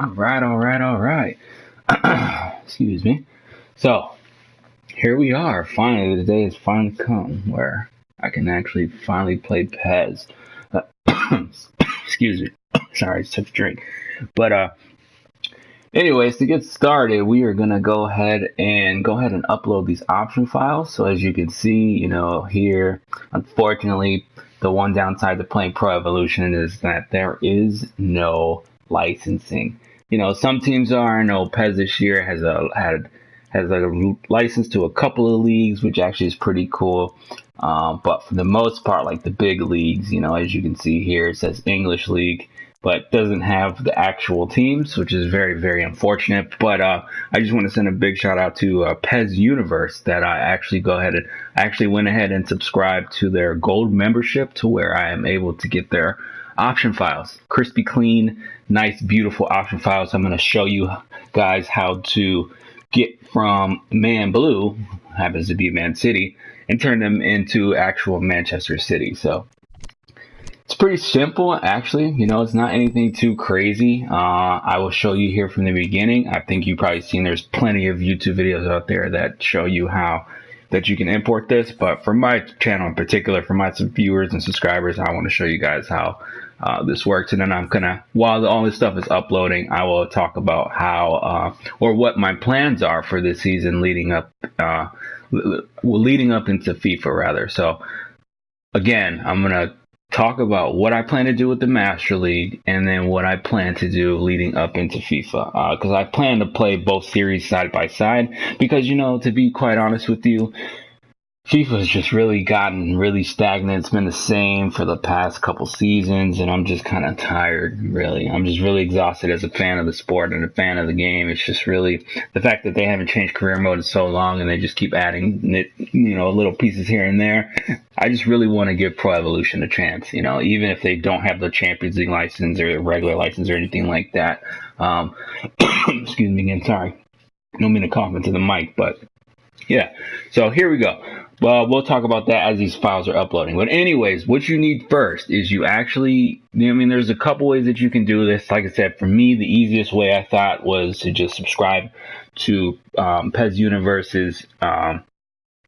All right. Excuse me. So, here we are. Finally, the day has finally come where I can actually finally play PES. Excuse me. Sorry, it's took a drink. But anyways, to get started, we are gonna go ahead and upload these option files. So as you can see, here, unfortunately, the one downside to playing Pro Evolution is that there is no licensing. Some teams are. I know PES this year has a license to a couple of leagues, which actually is pretty cool. But for the most part, like the big leagues, as you can see here, it says English League, but doesn't have the actual teams, which is very, very unfortunate. But I just want to send a big shout out to PES Universe that I actually went ahead and subscribed to their gold membership, to where I am able to get their option files, crispy clean, nice, beautiful option files. I'm going to show you guys how to get from Man Blue, happens to be Man City, and turn them into actual Manchester City. So it's pretty simple, actually. It's not anything too crazy. I will show you here from the beginning. I think you've probably seen there's plenty of YouTube videos out there that show you how that you can import this. But for my channel in particular, for my viewers and subscribers, I want to show you guys how this works. And then while all this stuff is uploading, I will talk about how or what my plans are for this season leading up into FIFA rather. So again, I'm gonna talk about what I plan to do with the Master League, and then what I plan to do leading up into FIFA, because I plan to play both series side by side, because to be quite honest with you, FIFA has just really gotten really stagnant. It's been the same for the past couple seasons, and I'm just kind of tired, really. I'm just really exhausted as a fan of the sport and a fan of the game. It's just really the fact that they haven't changed career mode in so long, and they just keep adding, little pieces here and there. I just really want to give Pro Evolution a chance, even if they don't have the Champions League license or regular license or anything like that. Excuse me again, sorry. I don't mean to cough into the mic, but yeah. So here we go. Well, we'll talk about that as these files are uploading. But anyways, what you need first is you actually, there's a couple ways that you can do this. Like I said, for me, the easiest way I thought was to just subscribe to PES Universe's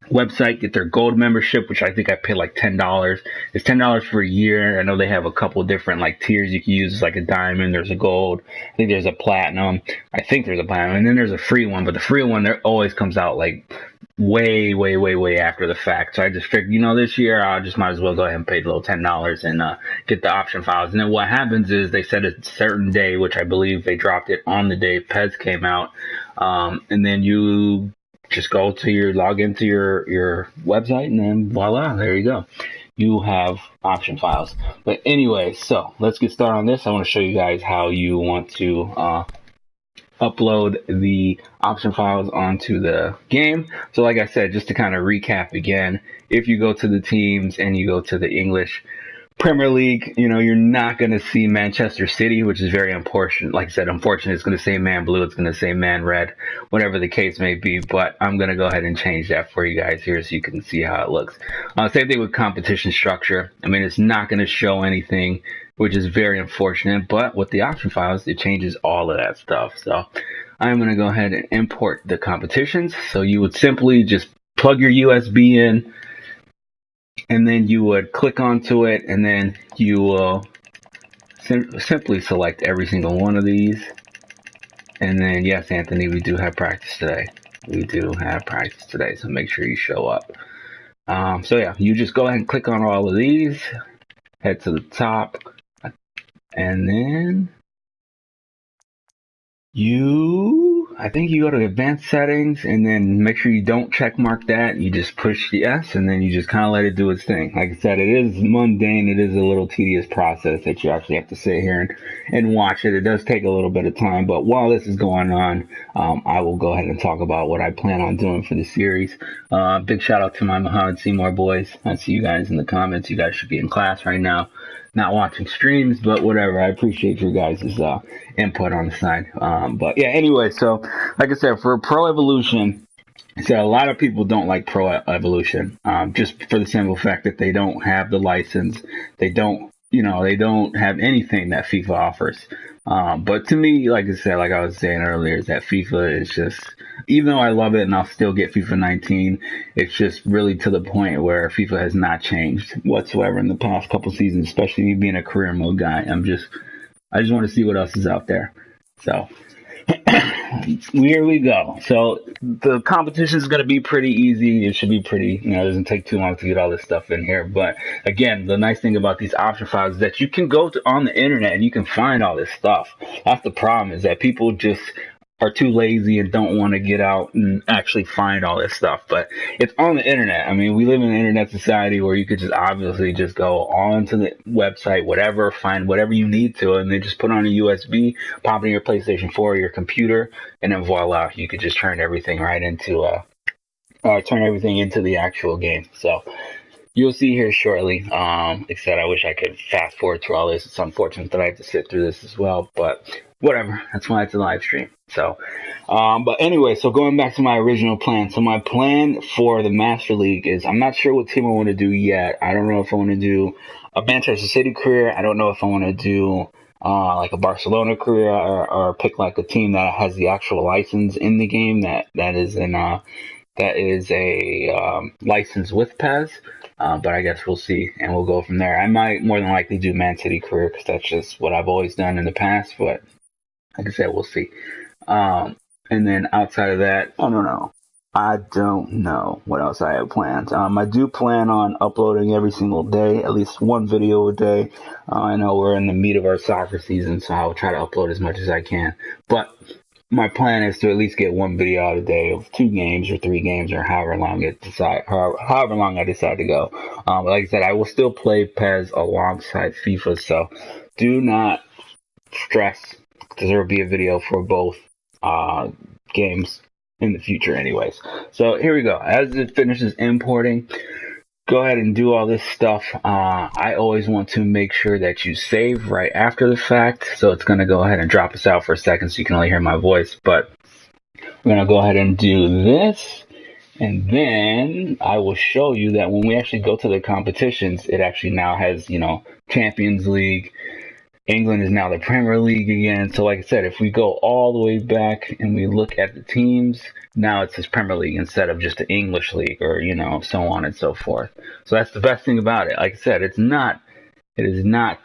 website, get their gold membership, which I think I paid like $10. It's $10 for a year. I know they have a couple different tiers you can use. It's like a diamond, there's a gold, I think there's a platinum, and then there's a free one. But the free one there always comes out like way after the fact. So I just figured, this year I just might as well go ahead and pay the little $10 and get the option files. And then what happens is they set a certain day, which I believe they dropped it on the day PES came out, and then you just log into your website, and then voila, there you go. You have option files. But anyway, so let's get started on this. I want to show you guys how you want to upload the option files onto the game. So like I said, just to kind of recap again, if you go to the teams and you go to the English Premier League, you're not going to see Manchester City, which is very unfortunate. Like I said, unfortunate. It's going to say Man Blue. It's going to say Man Red, whatever the case may be. But I'm going to go ahead and change that for you guys here so you can see how it looks. Same thing with competition structure. It's not going to show anything, which is very unfortunate. But with the option files, it changes all of that stuff. So I'm going to go ahead and import the competitions. So you would simply just plug your USB in, and then you would click onto it, and then you will simply select every single one of these. And then, yes, Anthony, we do have practice today. So make sure you show up. So yeah, you just go ahead and click on all of these, head to the top, and then I think you go to advanced settings, and then make sure you don't check mark that. You just push yes, and then you just kind of let it do its thing. Like I said, it is mundane. It is a little tedious process that you actually have to sit here and watch it. It does take a little bit of time, but while this is going on, I will go ahead and talk about what I plan on doing for the series. Big shout out to my Muhammad Seymour boys. I see you guys in the comments. You guys should be in class right now, not watching streams, but whatever. I appreciate your guys' input on the side. But yeah, anyway, so like I said, for Pro Evolution, so a lot of people don't like Pro Evolution, just for the simple fact that they don't have the license. They don't they don't have anything that FIFA offers. But to me, like I said, like I was saying earlier, is that FIFA is just, even though I love it and I'll still get FIFA 19, it's just really to the point where FIFA has not changed whatsoever in the past couple seasons, especially me being a career mode guy. I just want to see what else is out there. So here we go. So the competition is going to be pretty easy. It should be pretty, it doesn't take too long to get all this stuff in here. But again, the nice thing about these option files is that you can go on the internet and you can find all this stuff. That's the problem, is that people just are too lazy and don't want to get out and actually find all this stuff. But it's on the internet. I mean, we live in an internet society where you could just obviously just go onto the website, whatever, find whatever you need to, and then just put on a USB, pop it in your PlayStation 4 or your computer, and then voila, you could just turn everything right into turn everything into the actual game. So you'll see here shortly. Except I wish I could fast forward through all this. It's unfortunate that I have to sit through this as well, but whatever. That's why it's a live stream. So, but anyway, so going back to my original plan. So my plan for the Master League is, I'm not sure what team I want to do yet. I don't know if I want to do a Manchester City career. I don't know if I want to do like a Barcelona career, or pick like a team that has the actual license in the game that is a license with PES. But I guess we'll see, and we'll go from there. I might more than likely do Man City career, because that's just what I've always done in the past. But like I said, we'll see. And then outside of that, I don't know. I don't know what else I have planned. I do plan on uploading every single day, at least one video a day. I know we're in the meat of our soccer season, so I'll try to upload as much as I can. But my plan is to at least get one video out a day of 2 games or 3 games, or however long I decide to go. But like I said, I will still play PES alongside FIFA, so do not stress, because there will be a video for both games in the future anyways. So here we go. As it finishes importing, go ahead and do all this stuff. I always want to make sure that you save right after the fact. So it's going to go ahead and drop us out for a second so you can only hear my voice. But we're going to go ahead and do this. And then I will show you that when we actually go to the competitions, it actually now has, Champions League. England is now the Premier League again. So like I said, if we go all the way back and we look at the teams, now it says Premier League instead of just the English League, or, so on and so forth. So that's the best thing about it. Like I said, it is not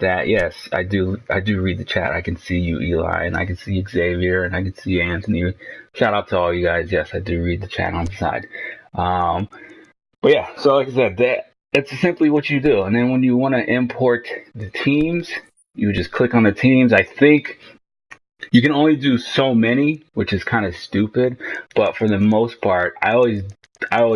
that, yes, I do read the chat. I can see you, Eli, and I can see Xavier, and I can see Anthony. Shout out to all you guys. Yes, I do read the chat on the side. But yeah, so like I said, that's simply what you do. And then when you want to import the teams, you just click on the teams. I think you can only do so many, which is kind of stupid. But for the most part, I always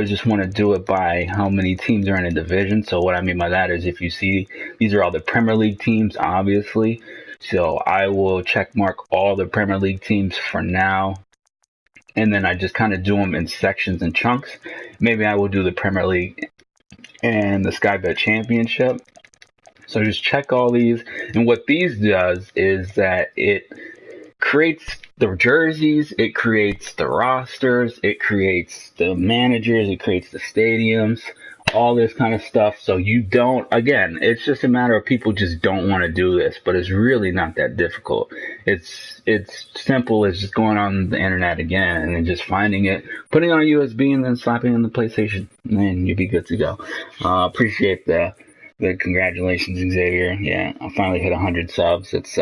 just want to do it by how many teams are in a division. So what I mean by that is, if you see, these are all the Premier League teams, obviously. So I will check mark all the Premier League teams for now. And then I just kind of do them in sections and chunks. Maybe I will do the Premier League and the Sky Bet Championship. So just check all these, and what these does is that it creates the jerseys, it creates the rosters, it creates the managers, it creates the stadiums, all this kind of stuff. So you don't, again, it's just a matter of people just don't want to do this, but it's really not that difficult. It's simple as just going on the internet again and then just finding it, putting it on a USB, and then slapping it on the PlayStation, and you'll be good to go. Appreciate the congratulations, Xavier. Yeah, I finally hit 100 subs. It's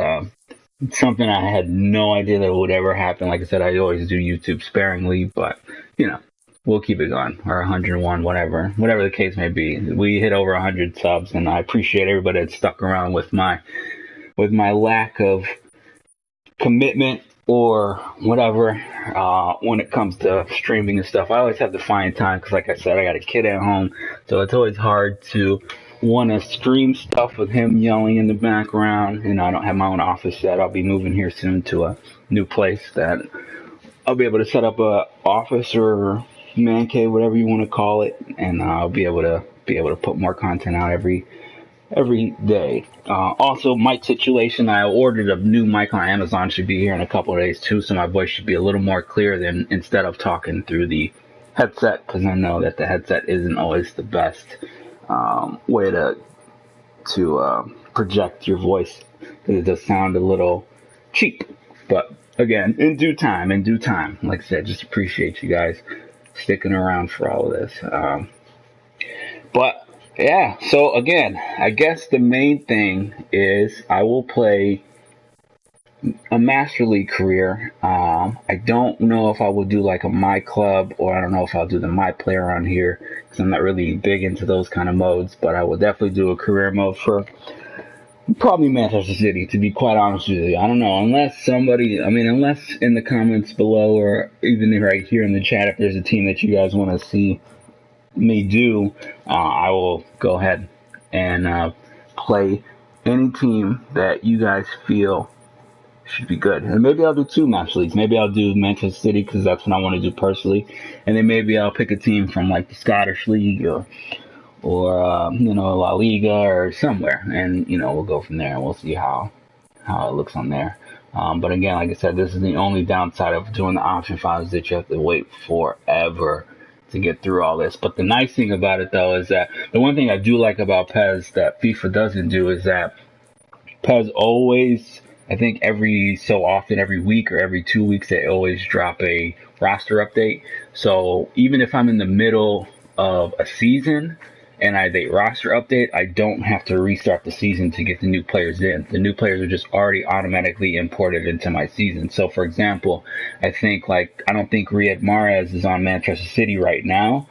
something I had no idea that would ever happen. Like I said, I always do YouTube sparingly, but we'll keep it going. Or 101, whatever the case may be. We hit over 100 subs, and I appreciate everybody that stuck around with my lack of commitment or whatever when it comes to streaming and stuff. I always have to find time, because like I said, I got a kid at home, so it's always hard to want to stream stuff with him yelling in the background. I don't have my own office yet. I'll be moving here soon to a new place that I'll be able to set up a office or man cave, whatever you want to call it, and I'll be able to put more content out every day. Also, mic situation, I ordered a new mic on Amazon, should be here in a couple of days too, so my voice should be a little more clear than instead of talking through the headset, because I know that the headset isn't always the best way to project your voice because it does sound a little cheap. But again, in due time. Like I said, just appreciate you guys sticking around for all of this. But yeah, so again, I guess the main thing is I will play a Master League career. I don't know if I will do like a My Club, or I don't know if I'll do the My Player on here because I'm not really big into those kind of modes, but I will definitely do a career mode for probably Manchester City, to be quite honest with you. I don't know, unless in the comments below or even right here in the chat, if there's a team that you guys want to see me do, I will go ahead and play any team that you guys feel should be good. And maybe I'll do 2 match leagues. Maybe I'll do Manchester City because that's what I want to do personally. And then maybe I'll pick a team from like the Scottish League or La Liga or somewhere. And, we'll go from there and we'll see how it looks on there. But again, like I said, this is the only downside of doing the option files, that you have to wait forever to get through all this. But the nice thing about it, though, is that the one thing I do like about PES that FIFA doesn't do is that PES always, I think every so often, every week or every 2 weeks, they always drop a roster update. So even if I'm in the middle of a season and they roster update, I don't have to restart the season to get the new players in. The new players are just already automatically imported into my season. So for example, I don't think Riyad Mahrez is on Manchester City right now,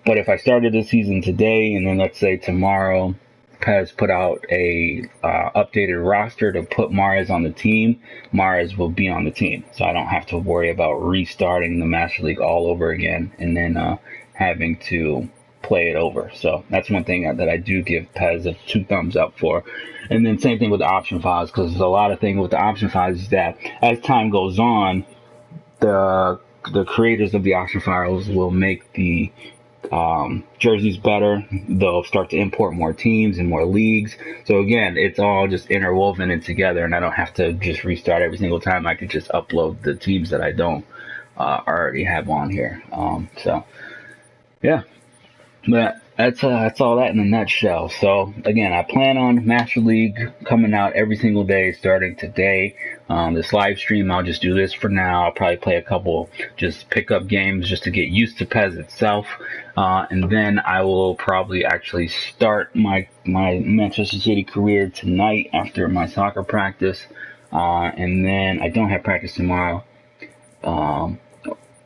but if I started the season today and then let's say tomorrow PES put out a updated roster to put Mahrez on the team, Mahrez will be on the team. So I don't have to worry about restarting the Master League all over again and then having to play it over. So that's one thing that I do give PES a 2 thumbs up for. And then same thing with the option files, because there's a lot of things with the option files is that as time goes on, the creators of the option files will make the jerseys better. They'll start to import more teams and more leagues. So again, it's all just interwoven and together, and I don't have to just restart every single time. I could just upload the teams that I don't already have on here. So yeah, but that's all that in a nutshell. So again, I plan on Master League coming out every single day starting today. This live stream, I'll just do this for now. I'll probably play a couple just pickup games just to get used to PES itself. And then I will probably actually start my Manchester City career tonight after my soccer practice. And then I don't have practice tomorrow.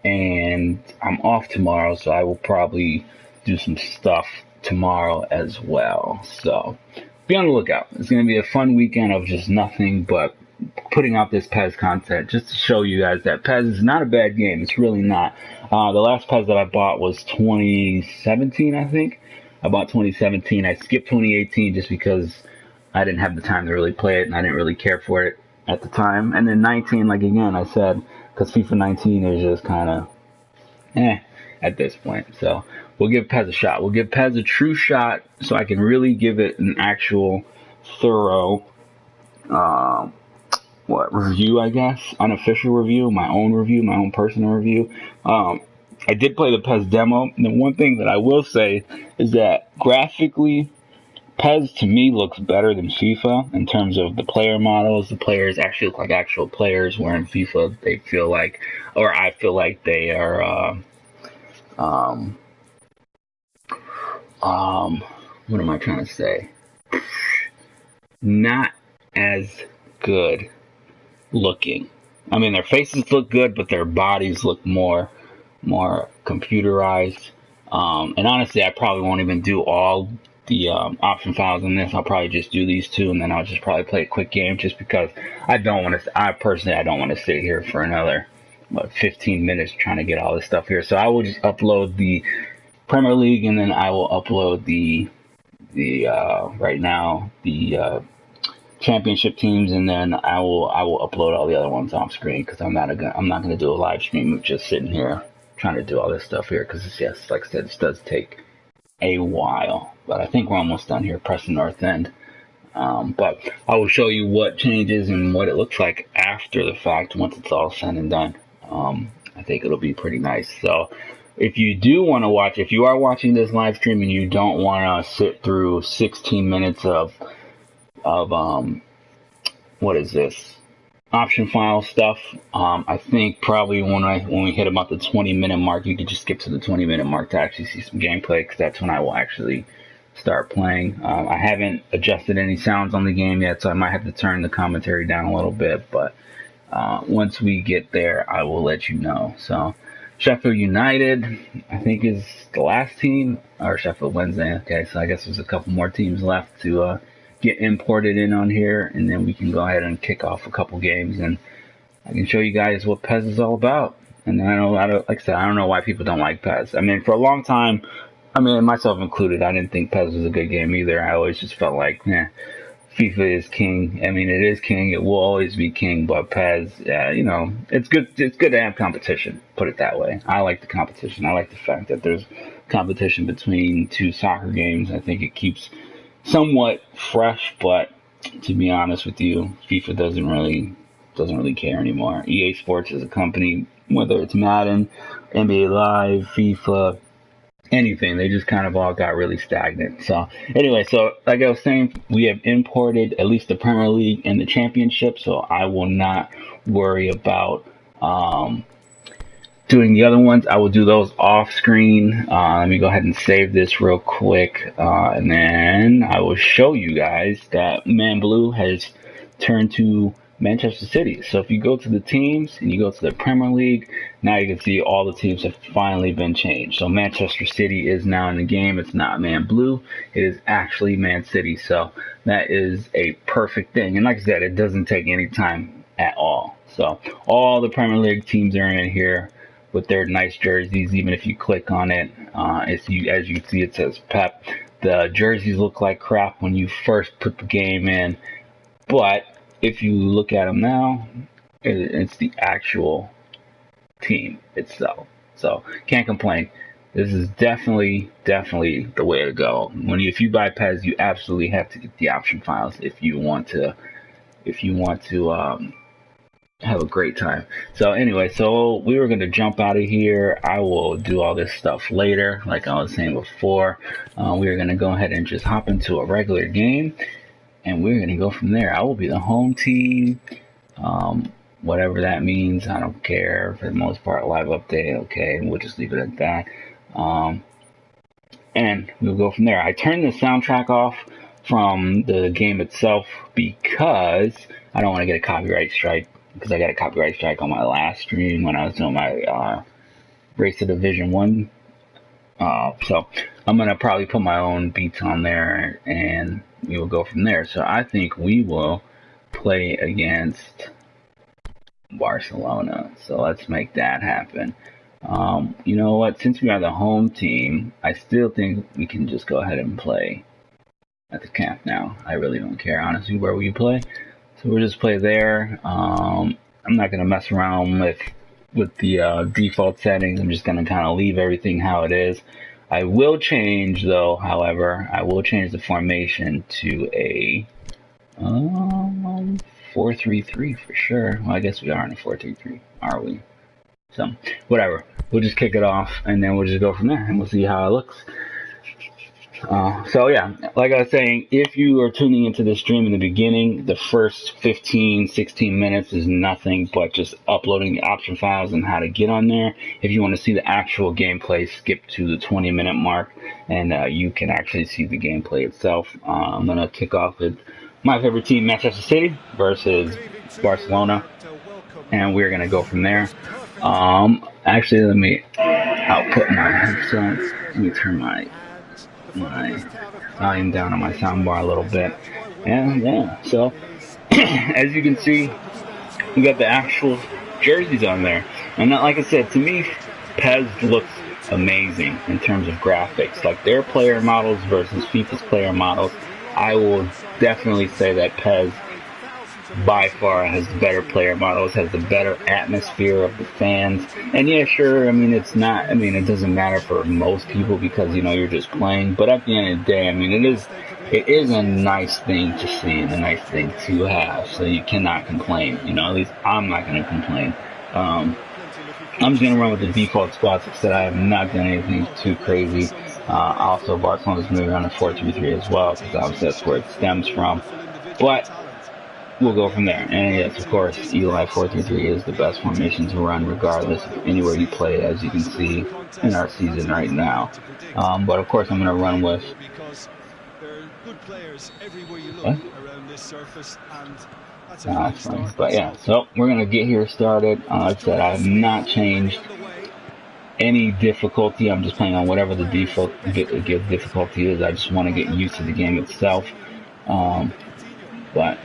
And I'm off tomorrow, so I will probably do some stuff tomorrow as well. So be on the lookout. It's going to be a fun weekend of just nothing but putting out this PES content just to show you guys that PES is not a bad game. It's really not. The last PES that I bought was 2017, I think. I bought 2017. I skipped 2018 just because I didn't have the time to really play it and I didn't really care for it at the time. And then 19, like again, I said, because FIFA 19 is just kind of at this point. So we'll give PES a shot. We'll give PES a true shot so I can really give it an actual thorough review, I guess. Unofficial review, my own personal review. I did play the PES demo. And the one thing that I will say is that graphically, PES to me looks better than FIFA in terms of the player models. The players actually look like actual players, where in FIFA they feel like, or I feel like they are what am I trying to say? Not as good looking. I mean, their faces look good, but their bodies look more computerized. And honestly, I probably won't even do all the option files in this. I'll probably just do these 2, and then I'll just probably play a quick game, just because I don't want to sit here for another 15 minutes trying to get all this stuff here. So I will just upload the Premier League, and then I will upload the right now the championship teams, and then I will upload all the other ones off screen, because I'm not gonna do a live stream of just sitting here trying to do all this stuff here, because it's like I said, this does take a while. But I think we're almost done here, pressing north end. But I will show you what changes and what it looks like after the fact once it's all said and done. I think it'll be pretty nice. So if you do want to watch, if you are watching this live stream and you don't want to sit through 16 minutes of of what is this? Option file stuff. I think probably when we hit about the 20-minute mark, you could just skip to the 20-minute mark to actually see some gameplay, because that's when I will actually start playing. I haven't adjusted any sounds on the game yet, so I might have to turn the commentary down a little bit, but once we get there, I will let you know. So Sheffield United, I think, is the last team, or Sheffield Wednesday. Okay, so I guess there's a couple more teams left to get imported in on here, and then we can go ahead and kick off a couple games, and I can show you guys what PES is all about. And like I said, I don't know why people don't like PES. I mean, for a long time, I mean, myself included, I didn't think PES was a good game either. I always just felt like, FIFA is king. I mean, it is king. It will always be king. But PES, you know, it's good. It's good to have competition. Put it that way. I like the competition. I like the fact that there's competition between two soccer games. I think it keeps somewhat fresh. But to be honest with you, FIFA doesn't really care anymore. EA Sports is a company, whether it's Madden, NBA Live, FIFA, anything, they just kind of all got really stagnant. So anyway, so like I was saying, we have imported at least the Premier League and the Championship, so I will not worry about doing the other ones. I will do those off screen. Let me go ahead and save this real quick, and then I will show you guys that Man Blue has turned to Manchester City. So if you go to the teams and you go to the Premier League, now you can see all the teams have finally been changed. So Manchester City is now in the game. It's not Man Blue. It is actually Man City. So that is a perfect thing. And like I said, it doesn't take any time at all. So all the Premier League teams are in here with their nice jerseys. Even if you click on it, as you see, it says Pep. The jerseys look like crap when you first put the game in, but if you look at them now, it's the actual team itself. So can't complain. This is definitely the way to go. If you buy PES, you absolutely have to get the option files if you want to have a great time. So anyway, so we were gonna jump out of here. I will do all this stuff later, like I was saying before. We are gonna go ahead and just hop into a regular game, and we're going to go from there. I will be the home team, whatever that means. I don't care. For the most part, live update, okay, we'll just leave it at that. And we'll go from there. I turned the soundtrack off from the game itself because I don't want to get a copyright strike, because I got a copyright strike on my last stream when I was doing my Race to Division 1. So I'm going to probably put my own beats on there, and we will go from there. So I think we will play against Barcelona. So let's make that happen. You know what? Since we are the home team, I still think we can just go ahead and play at the camp now. I really don't care, honestly, where we play. So we'll just play there. I'm not going to mess around with the default settings. I'm just going to kind of leave everything how it is. I will change, though, however, I will change the formation to a 4-3-3 for sure. Well, I guess we are in a 4-3-3, are we? So, whatever. We'll just kick it off, and then we'll just go from there, and we'll see how it looks. So yeah, like I was saying, if you are tuning into the stream in the beginning, the first 15, 16 minutes is nothing but just uploading the option files and how to get on there. If you want to see the actual gameplay, skip to the 20-minute mark, and you can actually see the gameplay itself. I'm going to kick off with my favorite team, Manchester City, versus Barcelona, and we're going to go from there. Actually, let me output my headphones. Let me turn my volume down on my soundbar a little bit. And yeah, so as you can see, we got the actual jerseys on there. And like I said, to me, PES looks amazing in terms of graphics. Like their player models versus FIFA's player models, I will definitely say that PES by far has the better player models, has the better atmosphere of the fans. And yeah, sure, I mean, it doesn't matter for most people because, you know, you're just playing. But at the end of the day, I mean, it is a nice thing to see and a nice thing to have. So you cannot complain. You know, at least I'm not going to complain. I'm just going to run with the default squads. Like I said, I have not done anything too crazy. Also, Barcelona's moving on a 4-3-3 as well, because obviously that's where it stems from. But we'll go from there. And yes, of course, Eli 433 is the best formation to run regardless of anywhere you play, as you can see in our season right now. But of course, I'm going to run with... What? No, that's funny. But yeah, so we're going to get here started. Like I said, I have not changed any difficulty. I'm just playing on whatever the default difficulty is. I just want to get used to the game itself. But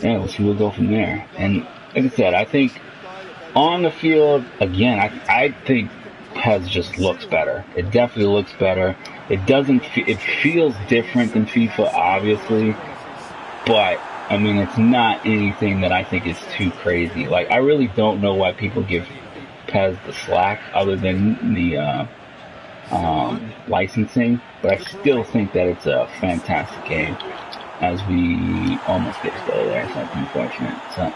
yeah, we'll go from there. And like I said, I think on the field, again, I think PES just looks better. It definitely looks better. It doesn't. It feels different than FIFA, obviously, but I mean, it's not anything that I think is too crazy. Like, I really don't know why people give PES the slack, other than the licensing, but I still think that it's a fantastic game. As we almost get to go there, so that's unfortunate. So,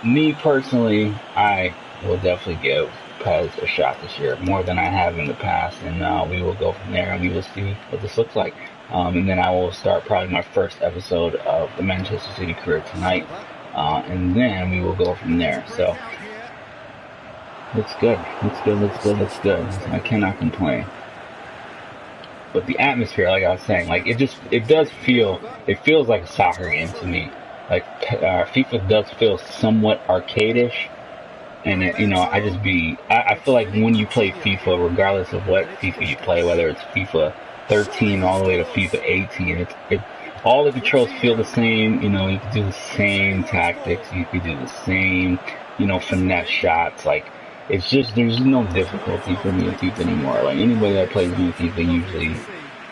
me personally, I will definitely give PES a shot this year, more than I have in the past, and we will go from there, and we will see what this looks like. And then I will start probably my first episode of the Manchester City career tonight, and then we will go from there. So, looks good. I cannot complain. But the atmosphere, like I was saying, like it feels like a soccer game to me. Like FIFA does feel somewhat arcadish, and I feel like when you play FIFA, regardless of what FIFA you play, whether it's FIFA 13 all the way to FIFA 18, all the controls feel the same. You know, you can do the same tactics, you can do the same, finesse shots. Like, it's just, there's no difficulty for me in FIFA anymore. Like, anybody that plays me in FIFA usually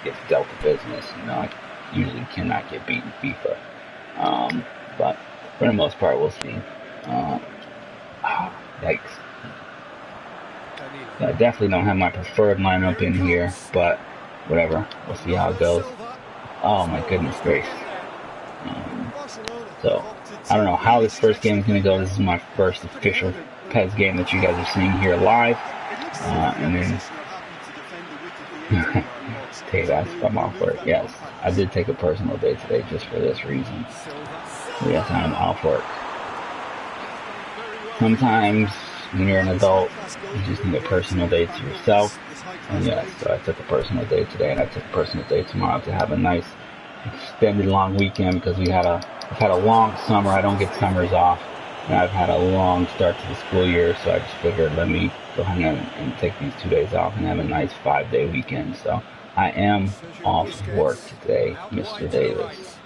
gets dealt with business. I usually cannot get beat in FIFA. But for the most part, we'll see. Yikes. I definitely don't have my preferred lineup in here, but whatever. We'll see how it goes. Oh my goodness gracious. So, I don't know how this first game is going to go. This is my first official PES game that you guys are seeing here live. And then, hey guys, I'm off work. Yes, I did take a personal day today just for this reason. So yes, I'm off work. Sometimes when you're an adult, you just need a personal day to yourself. And yes, so I took a personal day today, and I took a personal day tomorrow to have a nice extended long weekend, because I've had a long summer. I don't get summers off, and I've had a long start to the school year, so I just figured let me go ahead and take these 2 days off and have a nice 5-day weekend. So I am off work today, Mr. Davis.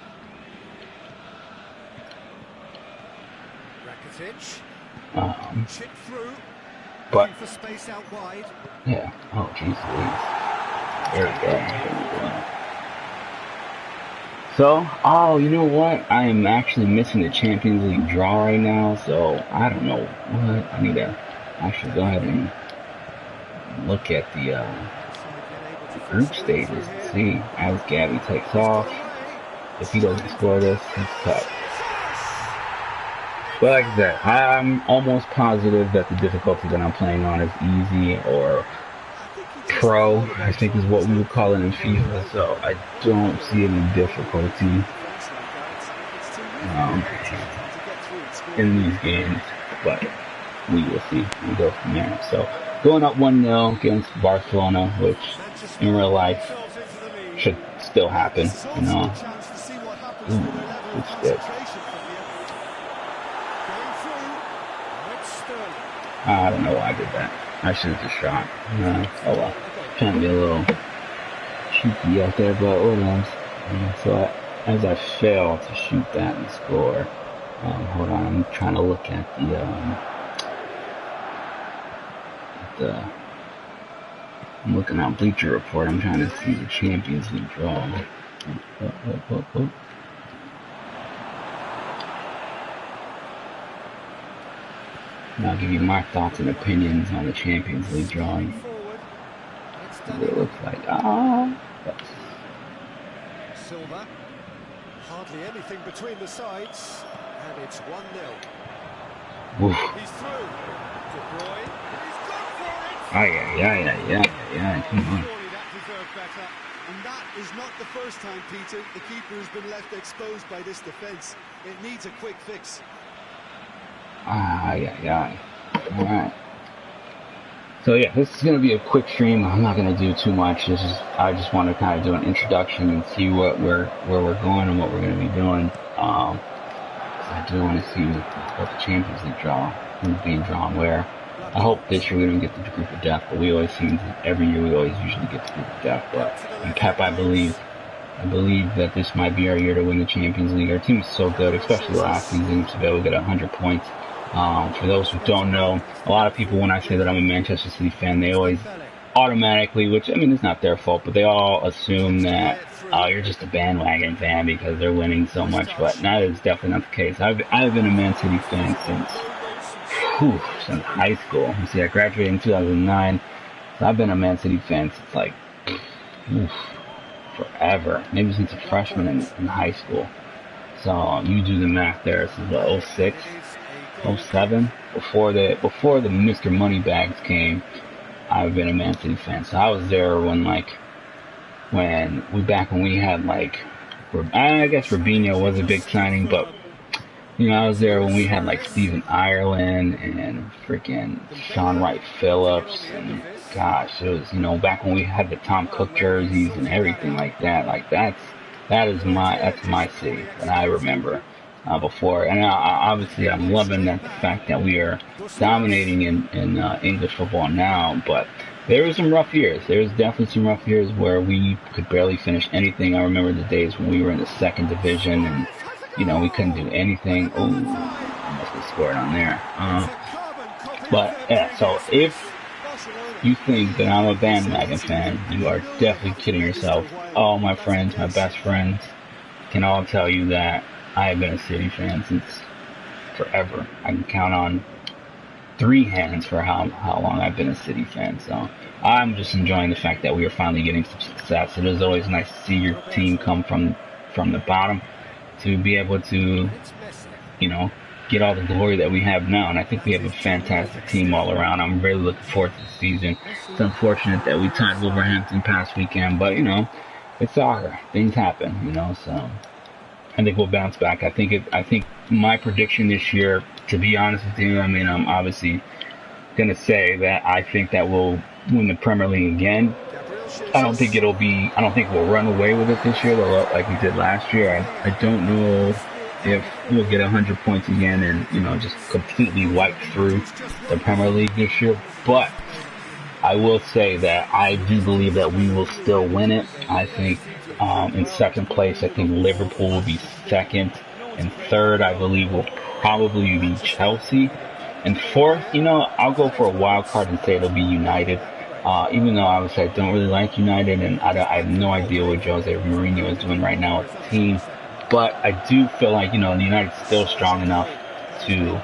But yeah, oh jeez, there we go. So, you know what? I am actually missing the Champions League draw right now, so I don't know what. I need to actually go ahead and look at the group stages to see. As Gabby takes off, if he doesn't score this, he's cut. But like I said, I'm almost positive that the difficulty that I'm playing on is easy, or pro, I think is what we would call it in FIFA, so I don't see any difficulty in these games, but we will see. We'll go from there. So, going up 1-0 against Barcelona, which in real life should still happen, Ooh, it's good. I don't know why I did that. I should have just shot. Oh well. Trying to be a little cheeky out there, but what else? So as I fail to shoot that and score, hold on, I'm trying to look at I'm looking at Bleacher Report. I'm trying to see the Champions League draw. And I'll give you my thoughts and opinions on the Champions League drawing. What it looks like. Silva. Hardly anything between the sides, and it's 1-0. He's through. De Bruyne. He's gone for it. Yeah. Come on. And that is not the first time, Peter, the keeper has been left exposed by this defence. It needs a quick fix. Alright. So yeah, this is going to be a quick stream. I'm not going to do too much. I just want to kind of do an introduction and see where we're going and what we're going to be doing. I do want to see what the Champions League draw, who's being drawn where. I hope this year we don't get the group of death, but we always seem to, every year we always usually get the group of death. But in Pep, I believe that this might be our year to win the Champions League. Our team is so good, especially last season, to be able to get 100 points. For those who don't know, a lot of people, when I say that I'm a Manchester City fan, they always automatically, which, I mean, it's not their fault, but they all assume that, oh, you're just a bandwagon fan because they're winning so much, but that is definitely not the case. I've been a Man City fan since high school. You see, I graduated in 2009, so I've been a Man City fan since, like, forever. Maybe since a freshman in high school. So, you do the math there. This is what, 06? 07, before the Mr. Moneybags came, I've been a Man City fan. So I was there when we had, like, I guess Robinho was a big signing, but you know, I was there when we had like Stephen Ireland and freaking Sean Wright Phillips, and gosh, it was, you know, back when we had the Tom Cook jerseys and everything like that. Like that's my city that I remember. Before, and obviously I'm loving the fact that we are dominating in English football now, but there were some rough years. There's definitely some rough years where we could barely finish anything. I remember the days when we were in the second division and, you know, we couldn't do anything. Oh, I must have scored on there. But yeah, so if you think that I'm a bandwagon fan, you are definitely kidding yourself. All my friends, my best friends, can all tell you that I have been a City fan since forever. I can count on 3 hands for how long I've been a City fan. So I'm just enjoying the fact that we are finally getting some success. It is always nice to see your team come from the bottom to be able to, you know, get all the glory that we have now. And I think we have a fantastic team all around. I'm really looking forward to the season. It's unfortunate that we tied Wolverhampton past weekend, but, you know, it's soccer. Things happen, you know, so I think we'll bounce back. I think my prediction this year, to be honest with you, I mean, I'm obviously going to say that I think that we'll win the Premier League again. I don't think we'll run away with it this year like we did last year. I don't know if we'll get 100 points again and, you know, just completely wipe through the Premier League this year. But I will say that I do believe that we will still win it. I think in second place, I think Liverpool will be second. And third, I believe, will probably be Chelsea. And fourth, you know, I'll go for a wild card and say it'll be United. Even though obviously I don't really like United, and I have no idea what Jose Mourinho is doing right now with the team. But I do feel like, you know, the United's still strong enough to,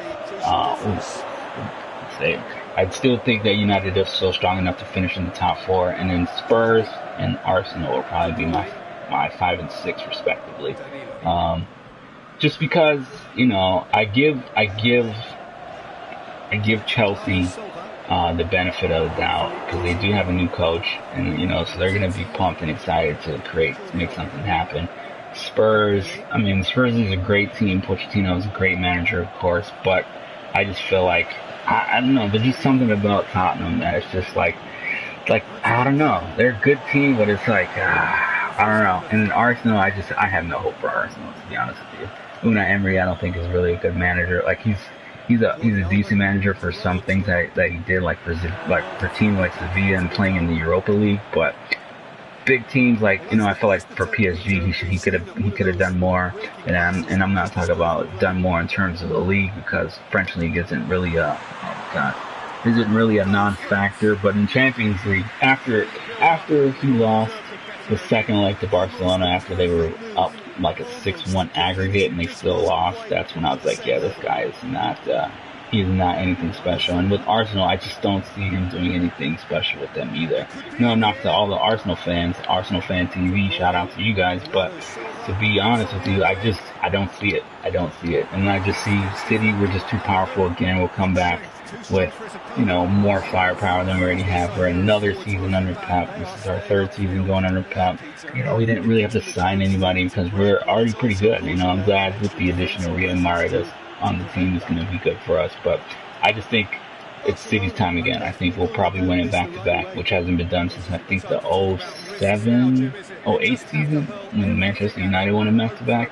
I still think that United is still strong enough to finish in the top 4. And then Spurs and Arsenal will probably be my 5 and 6 respectively. Just because, you know, I give Chelsea the benefit of the doubt because they do have a new coach, and, you know, so they're going to be pumped and excited to make something happen. Spurs is a great team. Pochettino is a great manager, of course, but I just feel like, I don't know, there's just something about Tottenham that it's just like, I don't know, they're a good team, but it's like, I don't know. And in Arsenal, I have no hope for Arsenal, to be honest with you. Unai Emery, I don't think is really a good manager. Like, he's a decent manager for some things that he did, like for teams like Sevilla and playing in the Europa League, but big teams, like, you know, I feel like for PSG he could have done more, and I'm not talking about done more in terms of the league, because French league isn't really a non-factor. But in Champions League, after he lost the second leg to Barcelona, after they were up like a 6-1 aggregate and they still lost, that's when I was like, yeah, this guy is He's not anything special. And with Arsenal, I just don't see him doing anything special with them either. No knock to all the Arsenal fans, Arsenal Fan TV, shout out to you guys, but to be honest with you, I don't see it. I don't see it. And I just see City, we're just too powerful again. We'll come back with, more firepower than we already have for another season under Pep. This is our third season going under Pep. We didn't really have to sign anybody because we're already pretty good. I'm glad with the addition of Riyad Mahrez on the team is going to be good for us. But I just think it's City's time again. I think we'll probably win it back to back, which hasn't been done since I think the 07, 08 season when Manchester United won it back to back.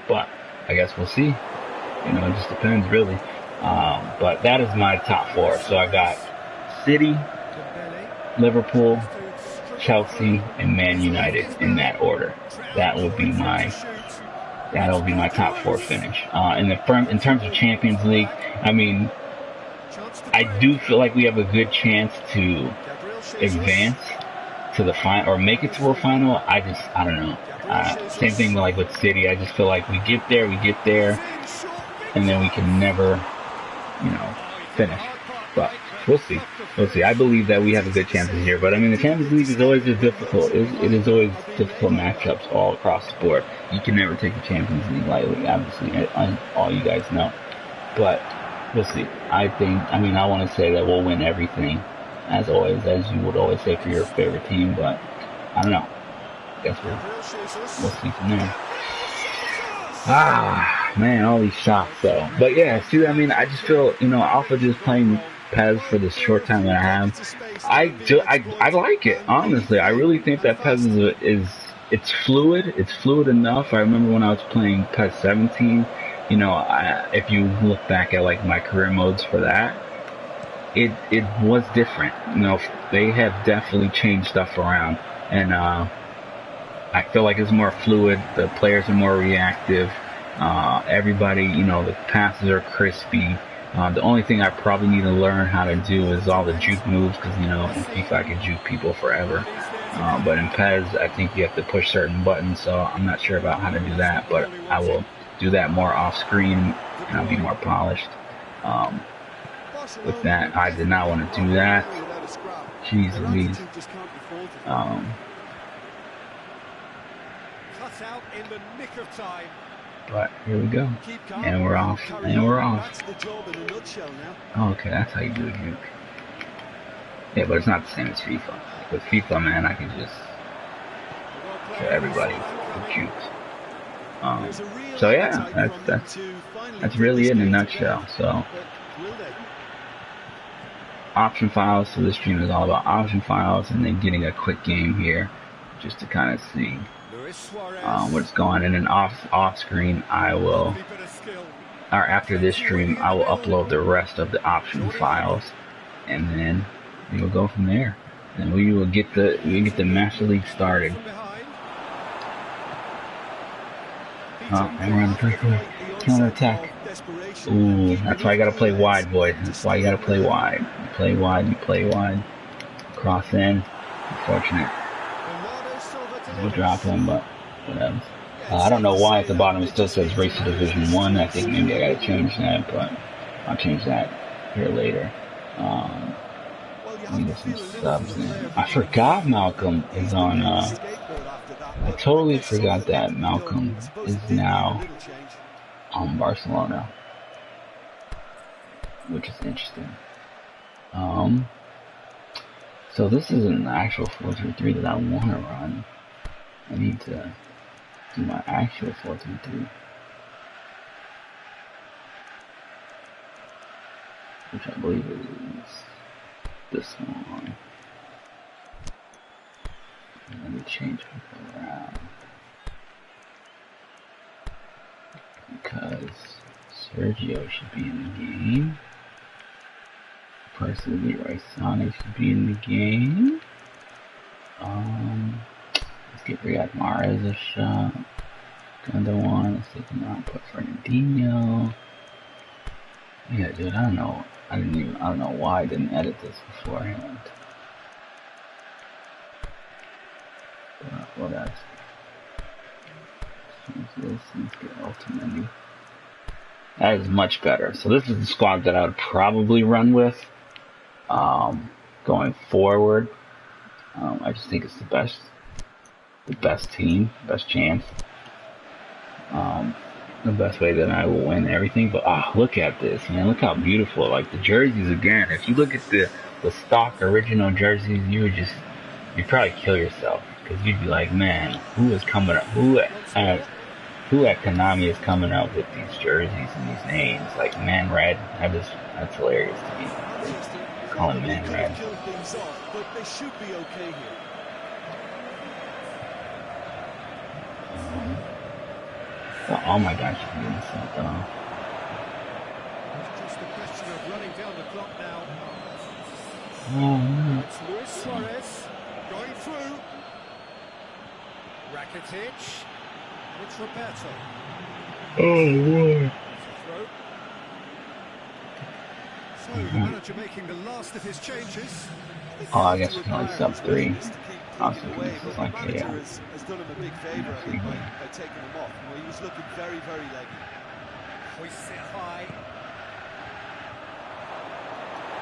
But I guess we'll see. It just depends really. But that is my top four. So I got City, Liverpool, Chelsea, and Man United in that order. That'll be my top four finish. In terms of Champions League, I do feel like we have a good chance to advance to the final or make it to a final. I don't know. Same thing with City. I just feel like we get there, and then we can never, finish. But we'll see. I believe that we have a good chance this year. But the Champions League is always difficult. It is always difficult matchups all across the board. You can never take the Champions League lightly, obviously, all you guys know. But we'll see. I want to say that we'll win everything, as always, as you would always say for your favorite team. But I don't know. I guess we'll see from there. Man, all these shots though. But yeah, see, I just feel, off of just playing PES for the short time that I have, I like it, honestly. I really think that PES it's fluid. It's fluid enough. I remember when I was playing PES 17, if you look back at my career modes for that, it was different. They have definitely changed stuff around, and I feel like it's more fluid. The players are more reactive. Everybody, the passes are crispy. The only thing I probably need to learn how to do is all the juke moves, because in FIFA I can juke people forever. But in PES, I think you have to push certain buttons, so I'm not sure about how to do that. But I will do that more off screen, and I'll be more polished. With that, I did not want to do that. Jeez Louise. But here we go, and we're off, Okay, that's how you do a juke. Yeah, but it's not the same as FIFA. With FIFA, man, I can just show everybody the jukes. So yeah, that's really it in a nutshell. So option files. So this stream is all about option files, and then getting a quick game here, just to kind of see what's going on. And then off screen, after this stream, I will upload the rest of the option files, and then we will go from there. And we will get the Master League started. And we're on the first one. Counter attack. Ooh, that's why you gotta play wide, boys. That's why you gotta play wide. You play wide. Cross in. Unfortunate. We'll drop him, but whatever. I don't know why at the bottom it still says Race to Division 1. I think maybe I gotta change that, but I'll change that here later. Let me get some subs in. I forgot Malcolm is on, I totally forgot that Malcolm is now on Barcelona, which is interesting. So this is an actual 4-3-3 that I want to run. I need to do my actual 4-3-3, which I believe is this one. Let me change people around, because Sergio should be in the game. Personally, Leroy Sané should be in the game. Let's give Riyad Mahrez a shot. Another one. Let's take him out. Put Fernandinho. Yeah, dude. I don't know. I don't know why I didn't edit this beforehand. But what else? Let's change this. Let's get ultimately. That is much better. So this is the squad that I would probably run with going forward. I just think it's the best team, best chance, the best way that I will win everything. But look at this, man! Look how beautiful! Like the jerseys again. If you look at the stock original jerseys, you'd probably kill yourself because you'd be like, man, who is coming up? Who at Konami is coming up with these jerseys and these names like Man Red? That's hilarious to me. They call him Man Red. But they should be okay here. Well, all my guys should be in this set, though. It's just a question of running down the clock now. No. It's Luis Suarez going through. Rakitic. It's Roberto. Oh, boy. So, the manager making the last of his changes. Oh, I guess we can only sub 3. Also, this is like has done him a big favour, I think, by taking him off. He was looking very, very leggy. Hoists it high.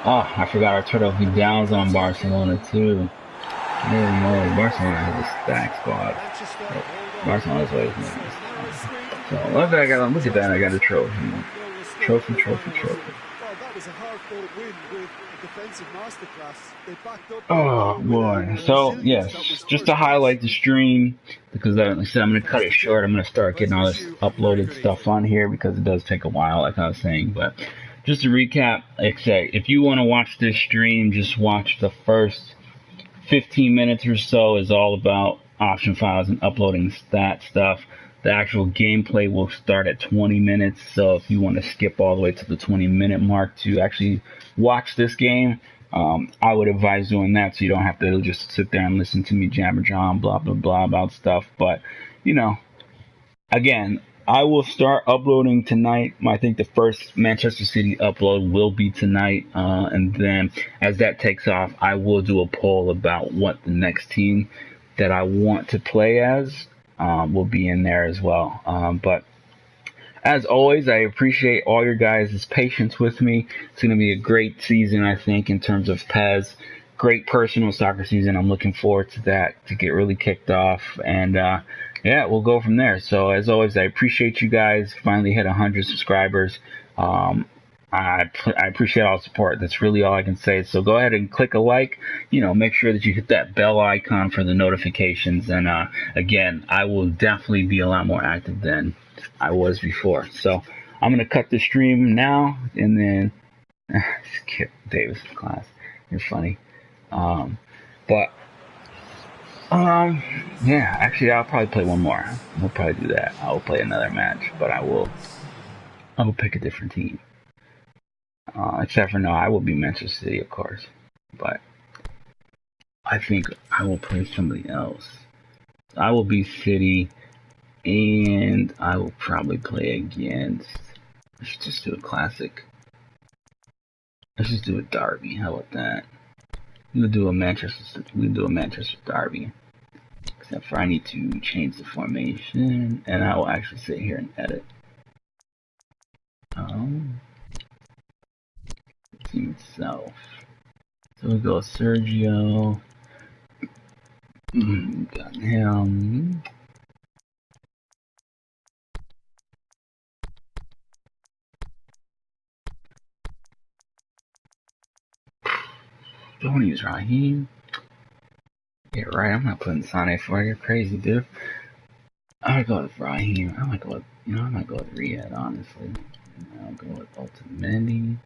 Oh, I forgot our turtle. He downs on Barcelona, too. No, Barcelona has a stack squad. Barcelona's always making this. So, look at that. I got a trophy. Trophy. Well, that was a hard-fought win with a defensive masterclass. They backed up. Oh, boy. So, yes, just to highlight the stream, because like I said, I'm going to cut it short. I'm going to start getting all this uploaded stuff on here because it does take a while, like I was saying. But just to recap, like I said, if you want to watch this stream, just watch the first 15 minutes or so is all about option files and uploading stat stuff. The actual gameplay will start at 20 minutes, so if you want to skip all the way to the 20-minute mark to actually watch this game, I would advise doing that so you don't have to just sit there and listen to me jabber John, blah, blah, blah about stuff. But, again, I will start uploading tonight. I think the first Manchester City upload will be tonight. And then as that takes off, I will do a poll about what the next team that I want to play as will be in there as well. But as always, I appreciate all your guys' patience with me. It's going to be a great season, I think, in terms of PES. Great personal soccer season. I'm looking forward to that to get really kicked off. And yeah, we'll go from there. So as always, I appreciate you guys. Finally hit 100 subscribers. I appreciate all the support. That's really all I can say. So go ahead and click a like. Make sure that you hit that bell icon for the notifications. And again, I will definitely be a lot more active than I was before. So I'm gonna cut the stream now, and then skip Davis class. You're funny. But yeah. Actually, I'll probably play one more. We'll probably do that. I will play another match, but I will pick a different team. Except for no, I will be Manchester City, of course. But I think I will play somebody else. I will be City, and I will probably play against. Let's just do a classic. Let's just do a derby. How about that? We'll do a Manchester derby. Except for I need to change the formation, and I will actually sit here and edit. Team itself. So we go Sergio. Got him. Don't use Raheem. Yeah, right. I'm not putting Sane for you. You're crazy, dude. I might go with Raheem. I might go with Riyad, honestly. I'll go with Ultimate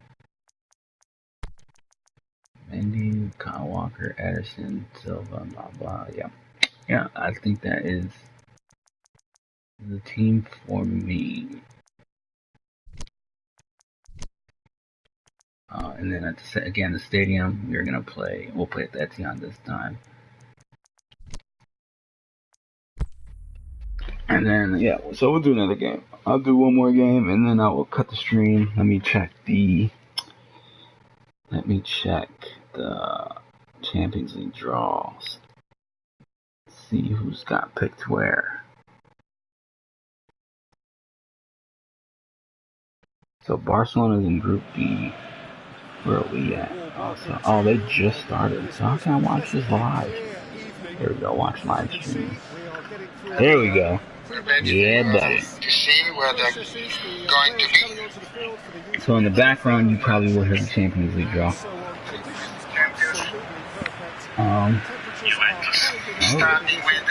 Mendy, Kyle Walker, Edison, Silva, blah blah. Yeah. I think that is the team for me. And then the stadium we'll play at the Etihad this time. And then so we'll do another game. I'll do one more game, and then I will cut the stream. Let me check the Champions League draws. See who's got picked where. So Barcelona's in Group B. Where are we at? Oh, they just started. So how can I watch this live? There we go. Watch live stream. There we go. Yeah, buddy. To see where they're going to be. So in the background, you probably will hear the Champions League draw. Starting with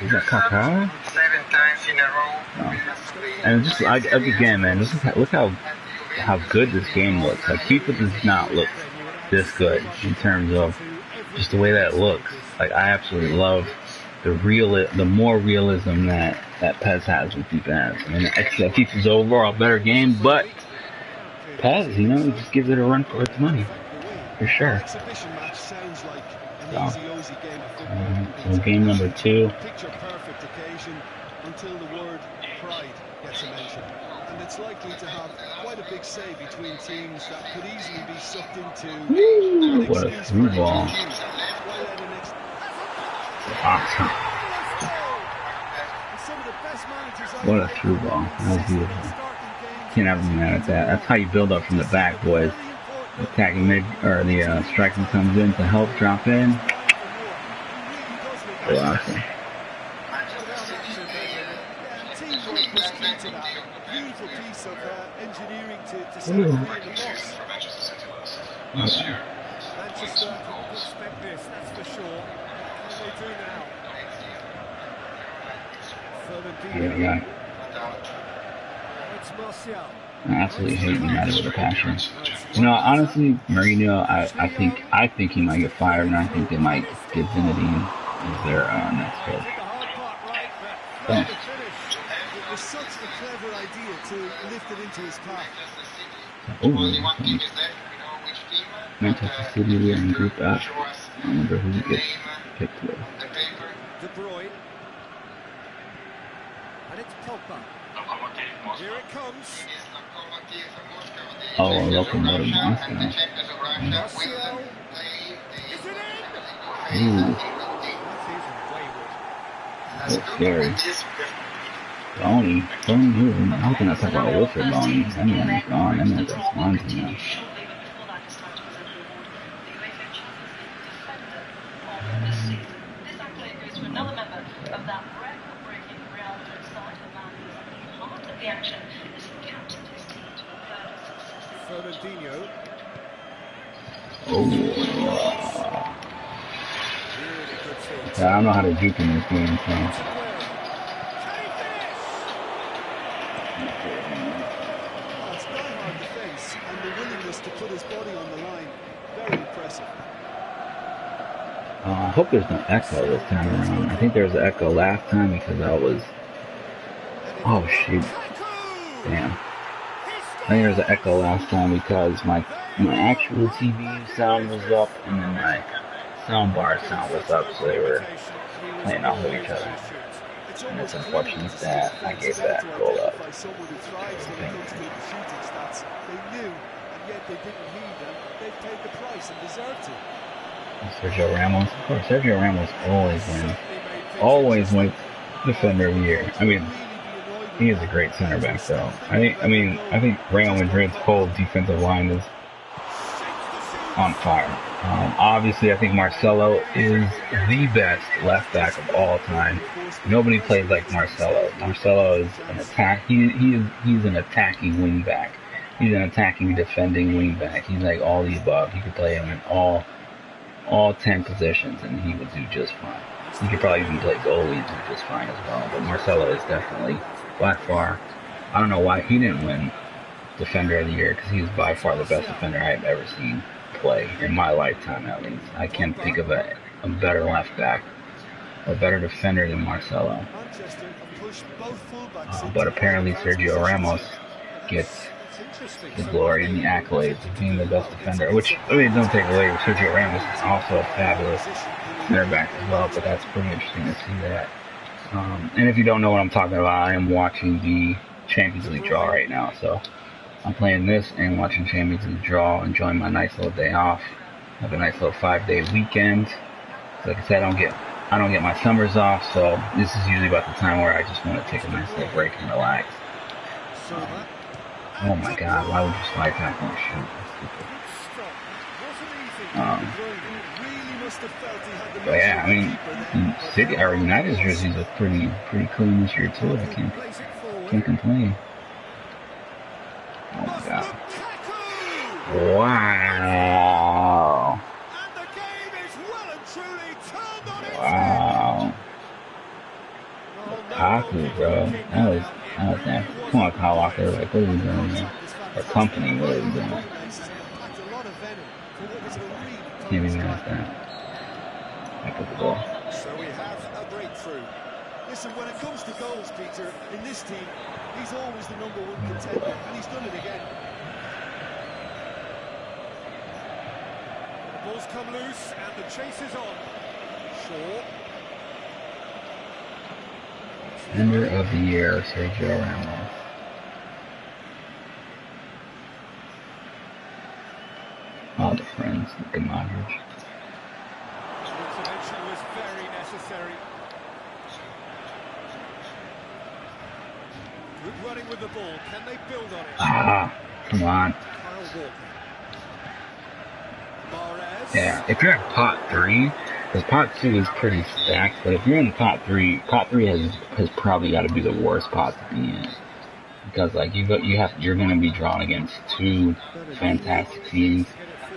is that Kaká? 7 times in a row. Oh. And just again, man, look how good this game looks. Like FIFA does not look this good in terms of just the way that it looks. Like I absolutely love the more realism that PES has with defense. I mean, FIFA's overall better game, but PES, it just gives it a run for its money, for sure. So game number 2. Until the word pride gets a mention. And it's likely to have quite a big say between teams that could easily be sucked into. Woo, what a through ball. Awesome. What a through ball. That was beautiful. Can't have me mad at that. That's how you build up from the back, boys. The attacking mid, or the striking comes in to help drop in. So awesome. Yeah. I absolutely hate United with a passion. Honestly, Mourinho, I think he might get fired, and I think they might get Zinedine as their next coach. Thanks. It was such a clever idea to lift it into his path. Manchester City, we are in Group F. I wonder who gets picked with. De Bruyne. And it's Pogba. Here it comes. Oh, Locomotive Moscow. Ooh. That's scary. Boney who? How can I talk about Wilfred Boney? That man's gone. That man's got spawns now. I don't know how to juke in this game, so. It's die-hard defense and the willingness to put his body on the line. Very impressive. I hope there's no echo this time around. I think there was an echo last time because I was. Oh shoot! Damn. I think there was an echo last time because my actual TV sound was up and then my soundbar sound was up, so they were playing off of each other. And it's unfortunate that I gave that goal up. Sergio Ramos, of course. Sergio Ramos always wins Defender of the Year. I mean, he is a great center back, though. I think Real Madrid's whole defensive line is on fire. Obviously, I think Marcelo is the best left back of all time. Nobody plays like Marcelo. Marcelo is an attack. He's an attacking wing back. He's an attacking, defending wing back. He's like all the above. You could play him in all 10 positions, and he would do just fine. You could probably even play goalie and do just fine as well. But Marcelo is definitely, by far, I don't know why he didn't win Defender of the Year, because he's by far the best defender I've ever seen play in my lifetime, at least. I can't think of a better left back, a better defender than Marcelo. But apparently Sergio Ramos gets the glory and the accolades of being the best defender, which, don't take away with Sergio Ramos is also a fabulous center back as well, but that's pretty interesting to see that. And if you don't know what I'm talking about, I am watching the Champions League draw right now, so I'm playing this and watching Champions League draw, enjoying my nice little day off. Have a nice little 5-day weekend. Like I said, I don't get my summers off, so this is usually about the time where I just want to take a nice little break and relax. Oh my god, why would you slide tackle and shoot? That's stupid. But yeah, I mean, City or United's jerseys look pretty clean this year too. I can't complain. Oh my god. Wow. Wow. Lukaku, bro. That was nasty. Come on, Kyle Walker. Like, what are we doing here? Or company, what are we doing? Can't even ask that. Heck of a goal. So we have a breakthrough. Listen, when it comes to goals, Peter, in this team, he's always the #1 contender, and he's done it again. The ball's come loose, and the chase is on. Shaw. Defender of the year, Sergio Ramos. All the friends, look at Modric. Intervention was very necessary. Good running with the ball. Can they build on it? Ah, come on. Kyle Walker. Mahrez. Yeah, if you're in pot 3, because pot 2 is pretty stacked, but if you're in pot 3 has probably got to be the worst pot to be in, because like you're going to be drawn against 2 fantastic teams,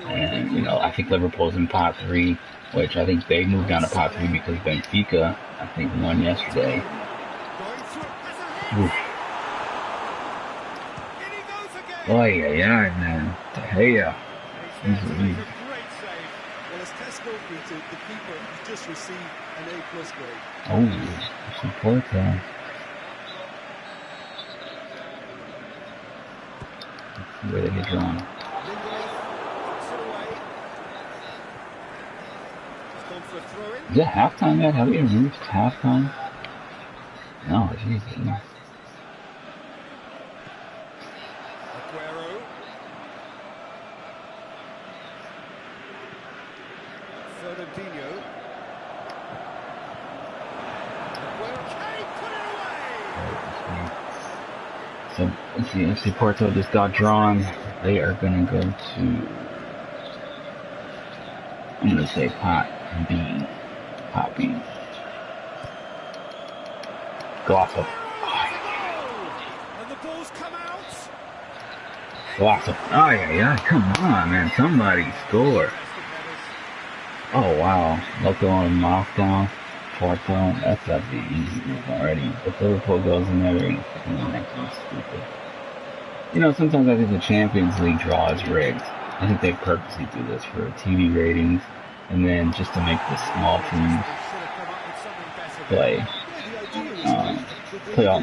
and you know I think Liverpool's in pot 3, which I think they moved down to pot 3 because Benfica I think won yesterday. Oof. Oh yeah, man. Hey yeah. Well, as Tesco Peter, the keeper has just received an A+ grade. Oh, support that. Where they get drawn. Is it halftime yet? Have we even reached halftime? No, Jesus. So let's see, FC Porto just got drawn. They are gonna go to, I'm gonna say pot B. Pot B. Glosso. Glosso. Oh yeah, come on, man. Somebody score. Oh wow. Loco on lockdown. Porto. That's gotta be easy already. If Liverpool goes in there, they're gonna fucking win that game. Stupid. You know, sometimes I think the Champions League draw is rigged. I think they purposely do this for TV ratings, and then just to make the small teams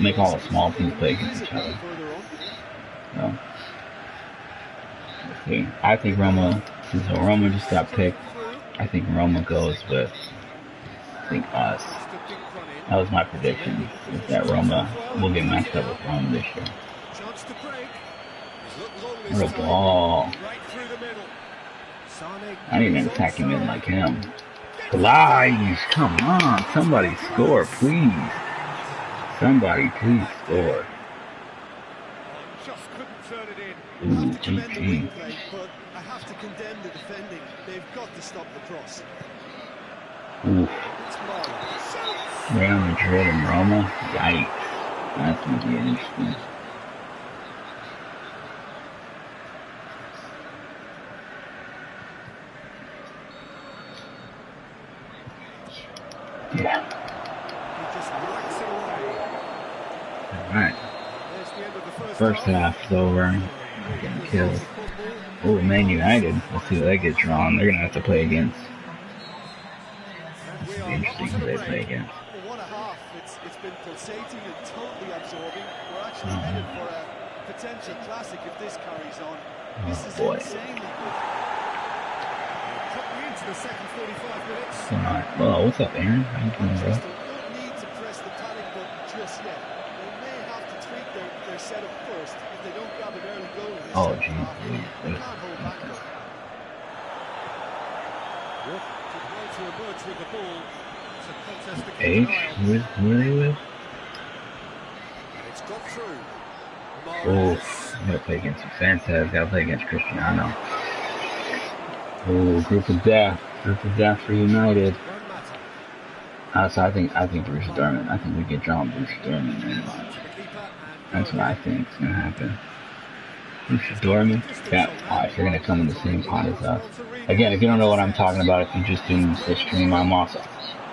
make all the small teams play against each other. So, let's see. I think Roma, since Roma just got picked, I think Roma goes with, I think us. That was my prediction, is that Roma will get matched up with Roma this year. What a ball. I didn't even attack him in like him. Glides, come on, somebody score, please. Somebody please score. Ooh, GG. But I have to condemn the defending. They've got to stop the cross. Oof. Real Madrid and Roma? Yikes. That's going to be interesting. Yeah. Alright. First half's over. I'm getting killed. Oh, Man United. Let's see what they get drawn. They're going to have to play against. This will be interesting who they play against. What a half. It's been pulsating and totally absorbing. We're actually headed for a potential classic if this carries on. This is insanely good. Into the second 45 minutes. Alright. Well, what's up, Aaron? How you doing, bro? Don't need to press the panic button just yet. They may have to tweak their setup first if they don't grab an early goal in this Oh, second half. They jeez. can't hold back now. H? Who are they with? It's got through. Oof. I gotta play against Sanchez. Gotta play against Cristiano. Ooh, group of death. Group of death for United. So I think Borussia Dortmund. I think we get drawn Borussia Dortmund. That's what I think is gonna happen. Borussia Dortmund. Yeah. Oh, if you're gonna come in the same pot as us. Again, if you don't know what I'm talking about, if you're just doing the stream, I'm also,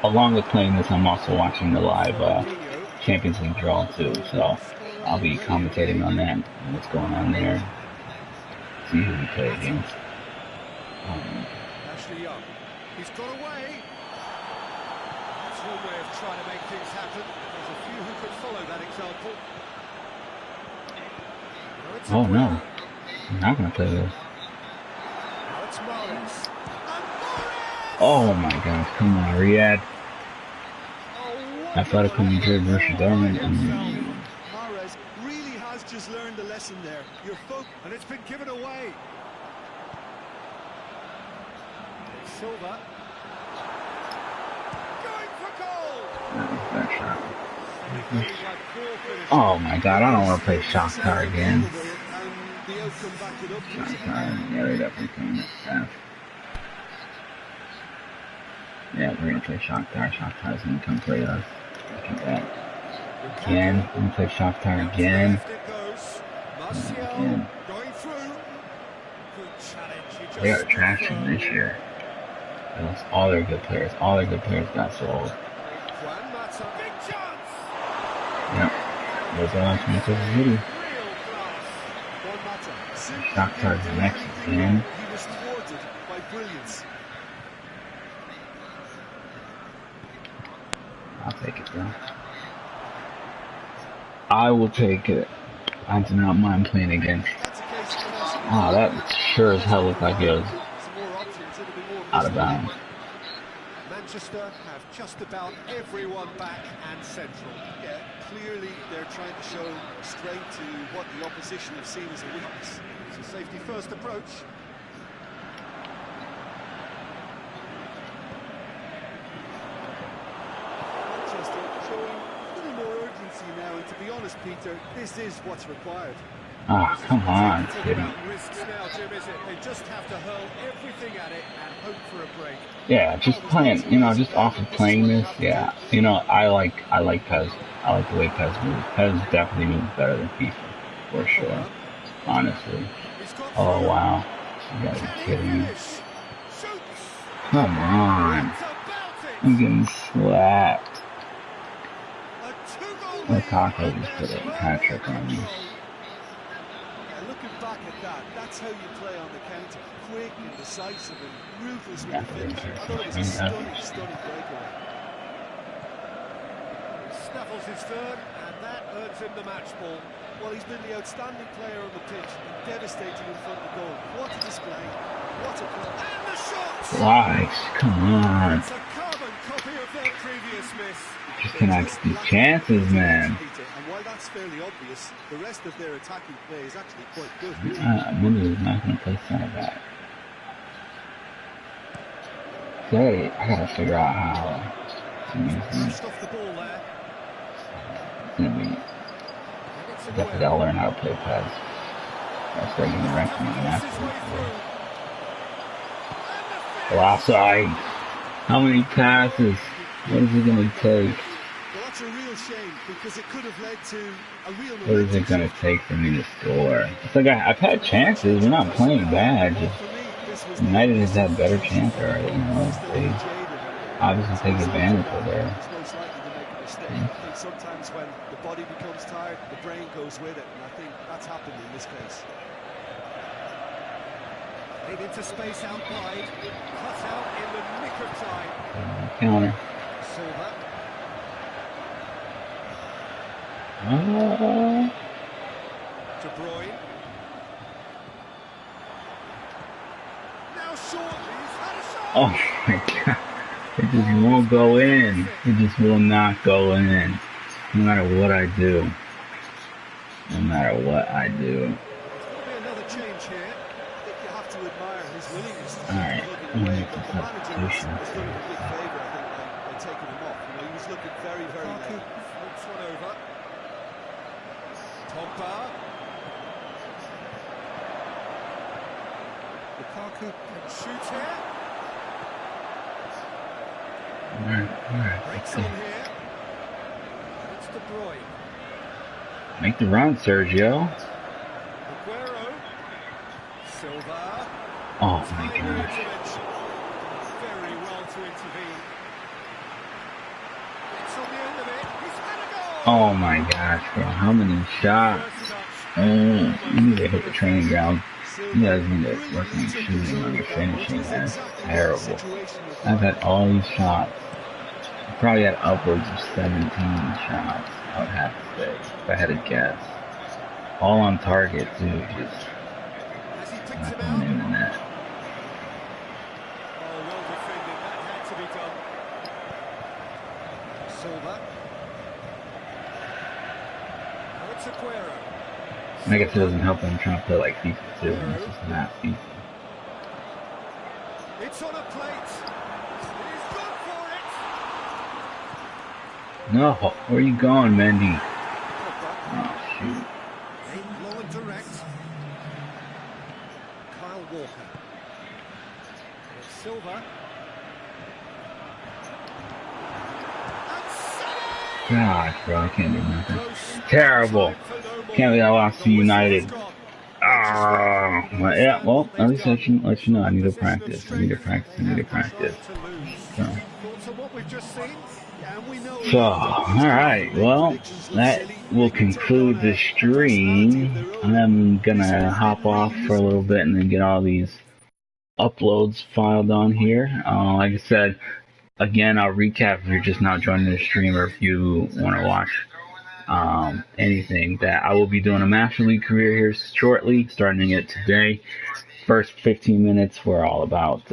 along with playing this, I'm also watching the live Champions League draw too. So I'll be commentating on that, what's going on there. See who we play against. Ashley Young. He's got away. That's one way of trying to make things happen. There's a few who could follow that example. Oh no. I'm not gonna play this. Oh my gosh, come on, Riyadh. Atletico Madrid versus Dortmund. Mahrez really has just learned the lesson there. Your folk, and it's been given away. Silva. Going for goal. Oh my god, I don't want to play Shakhtar again. Shakhtar, yeah, they're definitely coming at F. Yeah, we're gonna play Shakhtar. Shakhtar's gonna come play us. Look at that. Again, we're gonna play Shakhtar again. Again. They are trashing this year. All their good players. All their good players got sold. Yep. Those are on Manchester City. Shakhtar's next again. He was thwarted by brilliance. I'll take it, bro. I will take it. I do not mind playing against. Ah, that sure as hell looked like it was out of bounds. Manchester have just about everyone back and central. Yeah, clearly they're trying to show strength to what the opposition have seen as a weakness. It's a safety-first approach. Manchester showing a little more urgency now, and to be honest, Peter, this is what's required. Ah, come on, kid. Risks now, Jim, is it? They just have to hurl everything at it and hope for a break. Yeah, just playing, just off of playing this, yeah. I like PES. I like the way PES moves. PES definitely moves better than FIFA, for sure. Honestly. Oh, wow. You gotta be kidding me. Come on. I'm getting slapped. Lukaku just put a hat trick on me. Looking back at that, that's how you play on the counter. Quick and decisive and ruthless with the finish. I thought it was a stunning breakaway. Snaffles his third, and that earns him the match ball. Well, he's been the outstanding player on the pitch, and devastating in front of goal. What a display, what a play. And the shot! Why? Come on. It's a carbon copy of their previous miss. Just cannot get these chances, man. And while that's fairly obvious, the rest of their attacking play is actually quite good. Mundo is not going to play center back. Okay, I gotta figure out how to use these. Off the ball there. It's gonna be. I definitely gotta learn how to play PES. I'll start getting ranked in the offside. How many passes? What is it gonna take? Well, that's a real shame because it could have led to a real. What is it gonna take for me to score? It's like I've had chances. We're not playing bad. Just United has had better chance already. They obviously take advantage of their. It's most likely to make a mistake. I think sometimes when the body becomes tired, the brain goes with it, and I think that's happened in this case. Made into space out wide, cut out in the nick of time. Counter. Silva. De Bruyne. Now short, he's had a shot. Oh my god. It just won't go in. It just will not go in. No matter what I do. No matter what I do. There's going to be another change here. I think you have to admire his willingness to Alright, I'm gonna make the the manager substitution. has done him a big favour, I think, by taking him off. He was looking very, very late. Looks one over. Pogba. Lukaku can shoot here. Alright, Breaks okay. on here. It's De Bruyne. Make the run, Sergio. Aguero. Silva. Oh my Timely gosh. intervention. Very well to intervene. It's on the end of it. He's had a goal. Oh my gosh, bro. How many shots? Oh, you need to hit the training ground. You guys need to work on shooting, on your finishing. That's terrible. I've had all these shots. I probably had upwards of 17 shots, I would have to say, if I had to guess. All on target, too. Just Has he picked not him going out? in the net. Oh, well defended. That had to be done. Silva. Oh, it's Aguero. I guess it doesn't help that I'm trying to play like FIFA too, and it's just not FIFA. It's on a plate. He's gone for it. No, where are you going, Mendy? Pogba. Oh, shoot. Aimed low and direct. Kyle Walker. It's Silva. And Salah! Gosh, bro, I can't do nothing. Close. Terrible. Time for no more. Can't believe I lost to The whistle United. has gone. Ah, well, yeah, well, at least let you know I need to practice. I need to practice. So, alright, well, that will conclude the stream. I'm gonna hop off for a little bit and then get all these uploads filed on here. Like I said, again, I'll recap if you're just now joining the stream or if you want to watch anything, that I will be doing a Master League career here shortly, starting it today. First 15 minutes were all about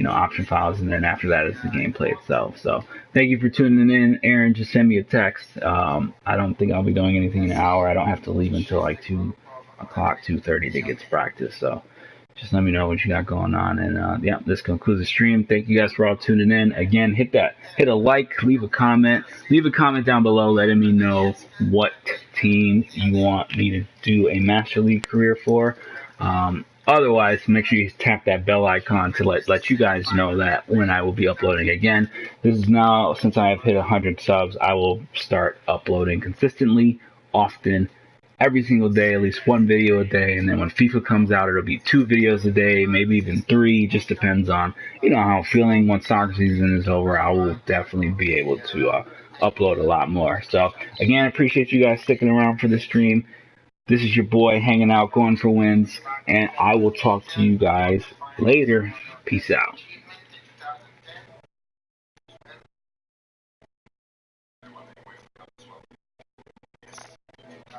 option files, and then after that is the gameplay itself. So thank you for tuning in. Aaron, just send me a text. I don't think I'll be doing anything in an hour. I don't have to leave until like 2 o'clock, 2:30 to get to practice. So just let me know what you got going on. And yeah, this concludes the stream. Thank you guys for all tuning in. Again, hit a like, leave a comment down below letting me know what team you want me to do a Master League career for. Otherwise, make sure you tap that bell icon to let you guys know that when I will be uploading again. This is now, since I have hit 100 subs, I will start uploading consistently, often, every single day, at least one video a day. And then when FIFA comes out, it'll be 2 videos a day, maybe even 3. Just depends on, how I'm feeling. Once soccer season is over, I will definitely be able to upload a lot more. So, again, I appreciate you guys sticking around for the stream. This is your boy hanging out, going for wins, and I will talk to you guys later. Peace out.